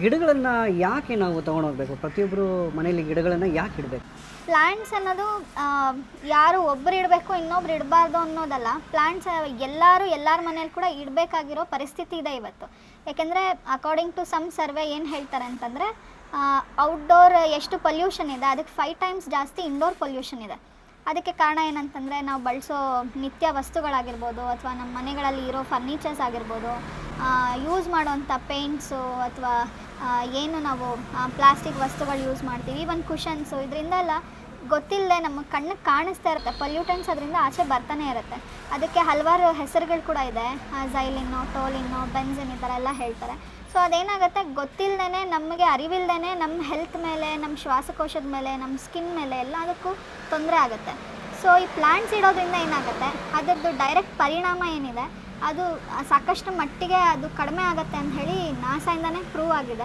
ಗಿಡಗಳನ್ನು ಯಾಕೆ ನಾವು ತೊಗೊಂಡೋಗ್ಬೇಕು? ಪ್ರತಿಯೊಬ್ಬರು ಮನೆಯಲ್ಲಿ ಗಿಡಗಳನ್ನು ಯಾಕೆ ಇಡಬೇಕು? ಪ್ಲ್ಯಾಂಟ್ಸ್ ಅನ್ನೋದು ಯಾರು ಒಬ್ಬರು ಇಡಬೇಕು ಇನ್ನೊಬ್ರು ಇಡಬಾರ್ದು ಅನ್ನೋದಲ್ಲ. ಪ್ಲ್ಯಾಂಟ್ಸ್ ಎಲ್ಲರೂ ಎಲ್ಲರ ಮನೇಲಿ ಕೂಡ ಇಡಬೇಕಾಗಿರೋ ಪರಿಸ್ಥಿತಿ ಇದೆ ಇವತ್ತು. ಯಾಕೆಂದರೆ ಅಕಾರ್ಡಿಂಗ್ ಟು ಸಮ್ ಸರ್ವೆ ಏನು ಹೇಳ್ತಾರೆ ಅಂತಂದರೆ, ಔಟ್ಡೋರ್ ಎಷ್ಟು ಪೊಲ್ಯೂಷನ್ ಇದೆ ಅದಕ್ಕೆ 5 ಟೈಮ್ಸ್ ಜಾಸ್ತಿ ಇಂಡೋರ್ ಪೊಲ್ಯೂಷನ್ ಇದೆ. ಅದಕ್ಕೆ ಕಾರಣ ಏನಂತಂದರೆ, ನಾವು ಬಳಸೋ ನಿತ್ಯ ವಸ್ತುಗಳಾಗಿರ್ಬೋದು, ಅಥವಾ ನಮ್ಮ ಮನೆಗಳಲ್ಲಿ ಇರೋ ಫರ್ನಿಚರ್ಸ್ ಆಗಿರ್ಬೋದು, ಯೂಸ್ ಮಾಡೋವಂಥ ಪೇಂಟ್ಸು, ಅಥವಾ ಏನು ನಾವು ಪ್ಲಾಸ್ಟಿಕ್ ವಸ್ತುಗಳು ಯೂಸ್ ಮಾಡ್ತೀವಿ, ಈವನ್ ಕುಷನ್ಸು, ಇದರಿಂದ ಎಲ್ಲ ಗೊತ್ತಿಲ್ಲದೆ ನಮ್ಮ ಕಣ್ಣಿಗೆ ಕಾಣಿಸ್ತಾ ಇರುತ್ತೆ. ಪೊಲ್ಯೂಟೆಂಟ್ಸ್ ಅದರಿಂದ ಆಚೆ ಬರ್ತಾನೆ ಇರುತ್ತೆ. ಅದಕ್ಕೆ ಹಲವಾರು ಹೆಸರುಗಳು ಕೂಡ ಇದೆ. ಝೈಲಿನ್ನು, ಟೋಲಿನ್ನು, ಬೆನ್ಸಿನ್, ಈ ಥರ ಎಲ್ಲ ಹೇಳ್ತಾರೆ. ಸೊ ಅದೇನಾಗುತ್ತೆ, ಗೊತ್ತಿಲ್ಲದೇ, ನಮಗೆ ಅರಿವಿಲ್ಲದೇ ನಮ್ಮ ಹೆಲ್ತ್ ಮೇಲೆ, ನಮ್ಮ ಶ್ವಾಸಕೋಶದ ಮೇಲೆ, ನಮ್ಮ ಸ್ಕಿನ್ ಮೇಲೆ ಎಲ್ಲದಕ್ಕೂ ತೊಂದರೆ ಆಗುತ್ತೆ. ಸೊ ಈ ಪ್ಲ್ಯಾಂಟ್ಸ್ ಇಡೋದ್ರಿಂದ ಏನಾಗುತ್ತೆ, ಅದರದ್ದು ಡೈರೆಕ್ಟ್ ಪರಿಣಾಮ ಏನಿದೆ ಅದು ಸಾಕಷ್ಟು ಮಟ್ಟಿಗೆ ಅದು ಕಡಿಮೆ ಆಗುತ್ತೆ ಅಂತ ಹೇಳಿ ನಾಸಾಯಿಂದನೇ ಪ್ರೂವ್ ಆಗಿದೆ.